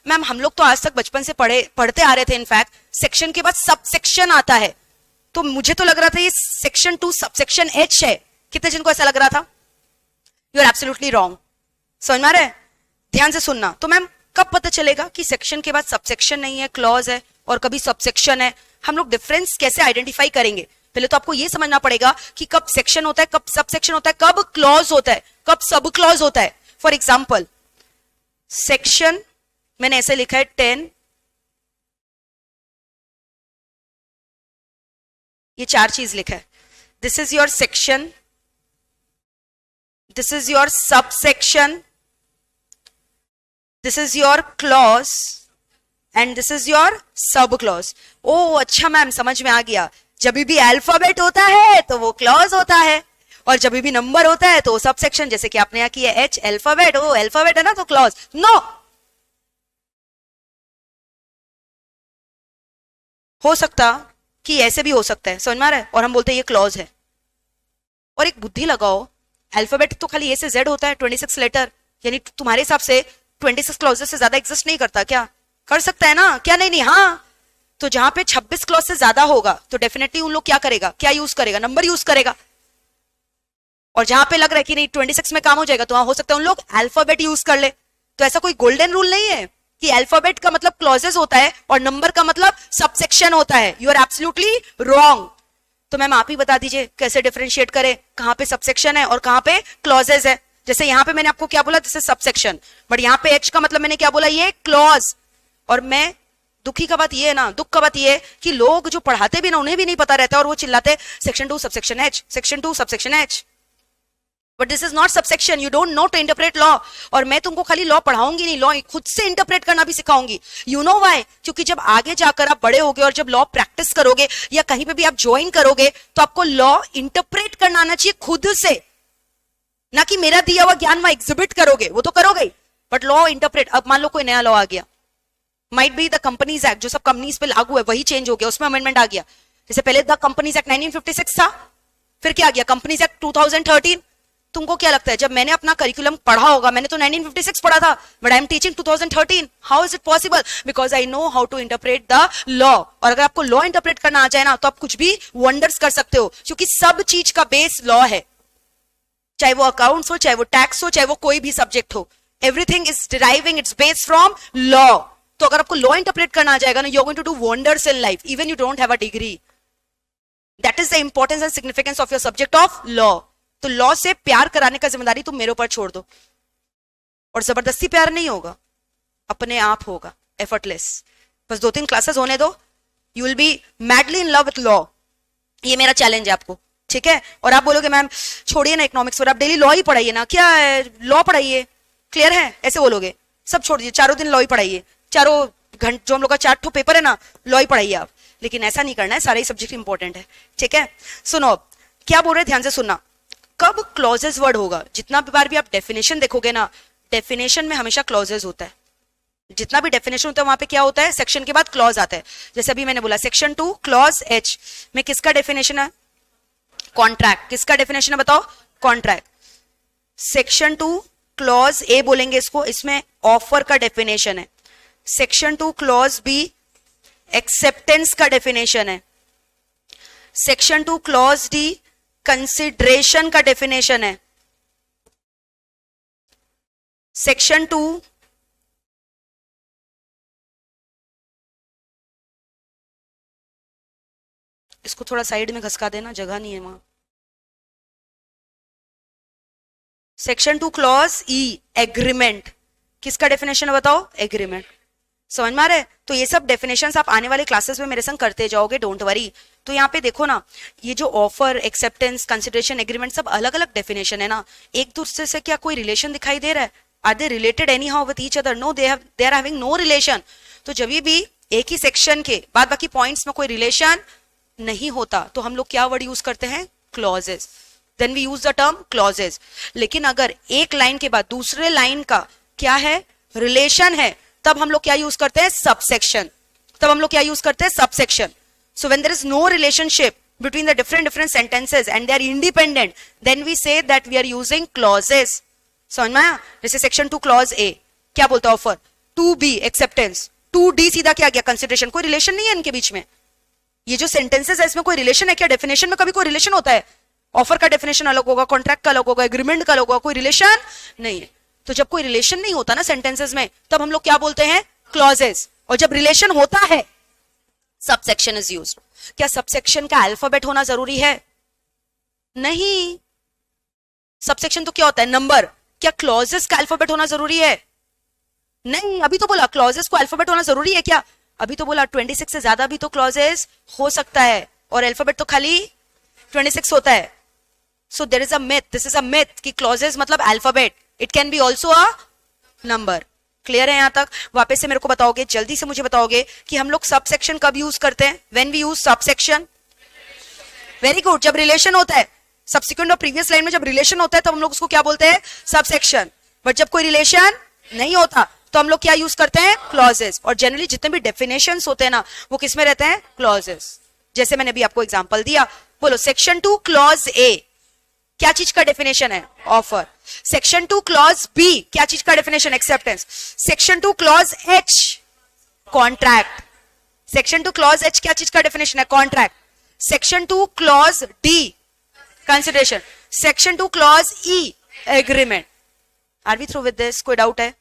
Ma'am हम लोग तो आज तक बचपन से पढ़ते आ रहे थे, इनफैक्ट सेक्शन के बाद सब सेक्शन आता है, तो मुझे तो लग रहा था ये सेक्शन 2 सबसेक्शन H है। कितने जिनको ऐसा लग रहा था? You are absolutely wrong. समझ में आ रहा है? ध्यान से सुनना। तो मैम कब पता चलेगा कि सेक्शन के बाद सबसेक्शन नहीं है, क्लॉज है, और कभी सबसेक्शन है? हम लोग डिफरेंस कैसे आइडेंटिफाई करेंगे? पहले तो आपको यह समझना पड़ेगा कि कब सेक्शन होता है, कब सबसेक्शन होता है, कब क्लॉज होता है, कब सब क्लॉज होता है। फॉर एग्जाम्पल सेक्शन मैंने ऐसे लिखा है 10, ये 4 चीज लिखा है। This is your section, this is your sub section, this is your clause and this is your sub clause. ओ अच्छा मैम समझ में आ गया, जब भी अल्फाबेट होता है तो वो क्लॉज होता है, और जब भी नंबर होता है तो वो सब सेक्शन। जैसे कि आपने यहां किया H अल्फाबेट, वो अल्फाबेट है ना तो क्लॉज। नो, हो सकता कि ऐसे भी हो सकता है, समझ में आ रहा है? और हम बोलते हैं ये क्लॉज है। और एक बुद्धि लगाओ, अल्फाबेट तो खाली A से Z होता है, 26 लेटर, यानी तुम्हारे हिसाब से 26 क्लॉजेस से ज्यादा एग्जिस्ट नहीं करता क्या? कर सकता है ना? क्या नहीं? नहीं, हाँ। तो जहां पे 26 क्लॉज से ज्यादा होगा तो डेफिनेटली उन लोग क्या करेगा, क्या यूज करेगा? नंबर यूज करेगा। और जहां पे लग रहा है कि नहीं 26 में काम हो जाएगा, तो वहां हो सकता है उन लोग अल्फाबेट यूज कर ले। तो ऐसा कोई गोल्डन रूल नहीं है कि अल्फाबेट का मतलब क्लॉजेस होता है और नंबर का मतलब सबसेक्शन होता है। You are absolutely wrong. तो मैम आप ही बता दीजिए कैसे डिफरेंशिएट करें, कहां पे सबसेक्शन है और कहां पे क्लॉजेस है। जैसे यहां पे मैंने आपको क्या बोला, दिस इज सबसेक्शन, बट यहाँ पे H का मतलब मैंने क्या बोला, ये क्लॉज। और मैं दुखी का बात ये है ना, दुख का बात ये है कि लोग जो पढ़ाते भी ना उन्हें भी नहीं पता रहता और वो चिल्लाते section 2 subsection H, section 2 subsection H, but this is not subsection. You don't know to interpret law. और मैं तुमको खाली लॉ पढ़ाऊंगी नहीं, लॉ खुद से इंटरप्रेट करना भी सिखाऊंगी। You know why? क्योंकि जब आगे जाकर आप बड़े होगे और जब लॉ प्रैक्टिस करोगे या कहीं पे भी आप ज्वाइन करोगे तो आपको लॉ इंटरप्रेट करना आना चाहिए खुद से, ना कि मेरा दिया हुआ ज्ञान वहां एग्जिबिट करोगे, वो तो करोगे बट लॉ इंटरप्रेट। अब मान लो कोई नया लॉ आ गया, might be the companies act, जो सब कंपनीज पे लागू है वही चेंज हो गया, उसमें अमेंडमेंट आ गया। जैसे पहले द कंपनीज एक्ट 1956 था, फिर क्या आ गया कंपनीज एक्ट 2013। तुमको क्या लगता है जब मैंने अपना करिकुलम पढ़ा होगा, मैंने तो 1956 पढ़ा था but I am teaching 2013, how is it possible? Because I know how to interpret the law. और अगर आपको लॉ इंटरप्रेट करना आ जाए ना तो आप कुछ भी वंडर्स कर सकते हो, क्योंकि सब चीज का बेस लॉ है। चाहे वो अकाउंट्स हो, चाहे वो टैक्स हो, चाहे वो कोई भी सब्जेक्ट हो, everything is deriving its base from law. तो अगर आपको लॉ इंटरप्रेट करना आ जाएगा ना, you are going to do wonders in life even you don't have a degree. That is the importance and significance of your subject of law. तो law से प्यार कराने का जिम्मेदारी तुम मेरे ऊपर छोड़ दो, और जबरदस्ती प्यार नहीं होगा, अपने आप होगा, एफर्टलेस। बस 2-3 क्लासेस होने दो, you will be madly in love with law. ये मेरा चैलेंज है आपको, ठीक है? और आप बोलोगे मैम छोड़िए ना इकोनॉमिक्स, और आप डेली लॉ ही पढ़ाइए ना, क्या है लॉ पढ़ाइए, क्लियर है? ऐसे बोलोगे, सब छोड़ दीजिए, चारों दिन लॉ ही पढ़ाइए, चारों घंटे जो हम लोग का 4 ठो पेपर है ना, लॉ ही पढ़ाइए आप। लेकिन ऐसा नहीं करना है, सारे सब्जेक्ट इंपॉर्टेंट है, ठीक है? सुनो क्या बोल रहे, ध्यान से सुनना। कब क्लॉजेस वर्ड होगा? जितना बार भी आप डेफिनेशन देखोगे ना, डेफिनेशन में हमेशा क्लॉजेस होता है। जितना भी डेफिनेशन होता है वहां पे क्या होता है, सेक्शन के बाद क्लॉज आता है। जैसे अभी मैंने बोला सेक्शन 2 क्लॉज H में किसका डेफिनेशन है? कॉन्ट्रैक्ट। किसका डेफिनेशन है बताओ? कॉन्ट्रैक्ट। सेक्शन 2 क्लॉज A बोलेंगे इसको, इसमें ऑफर का डेफिनेशन है। सेक्शन 2 क्लॉज B एक्सेप्टेंस का डेफिनेशन है। सेक्शन 2 क्लॉज D कंसिडरेशन का डेफिनेशन है। सेक्शन 2 इसको थोड़ा साइड में घसका देना, जगह नहीं है वहां। सेक्शन 2 क्लॉज E एग्रीमेंट, किसका डेफिनेशन है बताओ? एग्रीमेंट। समझ में आ रहा है? तो ये सब डेफिनेशंस आप आने वाले क्लासेस में मेरे संग करते जाओगे, डोंट वरी। तो यहाँ पे देखो ना, ये जो ऑफर, एक्सेप्टेंस, कंसिडरेशन, एग्रीमेंट सब अलग अलग डेफिनेशन है ना, एक दूसरे से क्या कोई रिलेशन दिखाई दे रहा है? Are they related anyhow with each other? No, they are having no relation. तो जब भी एक ही सेक्शन के बाद बाकी पॉइंट्स में कोई रिलेशन नहीं होता तो हम लोग क्या वर्ड यूज करते हैं? Clauses. Then we use the term clauses. लेकिन अगर एक लाइन के बाद दूसरे लाइन का क्या है? रिलेशन है, तब हम लोग क्या यूज करते हैं? सबसेक्शन। तब हम लोग क्या यूज करते हैं? Subsection. So when there is no relationship between the different sentences and they are independent, then we say that we are using clauses. समझ में आया? जैसे सेक्शन 2 क्लॉज A क्या बोलता है? ऑफर 2B एक्सेप्टेंस, 2D सीधा क्या गया, कंसिडरेशन। कोई रिलेशन नहीं है इनके बीच में। ये जो सेंटेंसेस है इसमें कोई रिलेशन है क्या? डेफिनेशन में कभी कोई रिलेशन होता है? ऑफर का डेफिनेशन अलग होगा, कॉन्ट्रैक्ट का अलग होगा, एग्रीमेंट का अलग होगा, कोई रिलेशन नहीं है। तो जब कोई रिलेशन नहीं होता ना सेंटेंसेस में, तब हम लोग क्या बोलते हैं? क्लॉजेस। और जब रिलेशन होता है, सबसेक्शन इज यूज्ड। क्या सबसेक्शन का अल्फाबेट होना जरूरी है? नहीं। सबसेक्शन तो क्या होता है? नंबर। क्या क्लॉजेस का अल्फाबेट होना जरूरी है? नहीं। अभी तो बोला क्लॉजेस को अल्फाबेट होना जरूरी है क्या? अभी तो बोला 26 से ज्यादा भी तो क्लॉजेस हो सकता है, और अल्फाबेट तो खाली 26 होता है। So there is a myth, this is a myth कि क्लॉजेस मतलब alphabet, it can be also a number. Clear है यहां तक? वापस से मेरे को बताओगे, जल्दी से मुझे बताओगे कि हम लोग सबसेक्शन कब यूज करते हैं? When we use subsection. Very good. जब रिलेशन होता है, सब्सिक्वेंट और प्रीवियस लाइन में जब रिलेशन होता है तब हम लोग उसको क्या बोलते हैं? सबसेक्शन। बट जब कोई रिलेशन नहीं होता तो हम लोग क्या यूज करते हैं? क्लॉजेस। और जनरली जितने भी डेफिनेशंस होते हैं ना, वो किस में रहते हैं? क्लॉजेस। जैसे मैंने भी आपको एग्जांपल दिया, बोलो सेक्शन 2 क्लॉज ए क्या चीज का डेफिनेशन है? ऑफर। सेक्शन 2 क्लॉज बी क्या चीज का definition? Acceptance. Section 2 clause H contract. Section 2 clause H क्या चीज का डेफिनेशन है? Contract. Section 2 clause D consideration. Section 2 clause E agreement. Are we through with this? कोई डाउट है?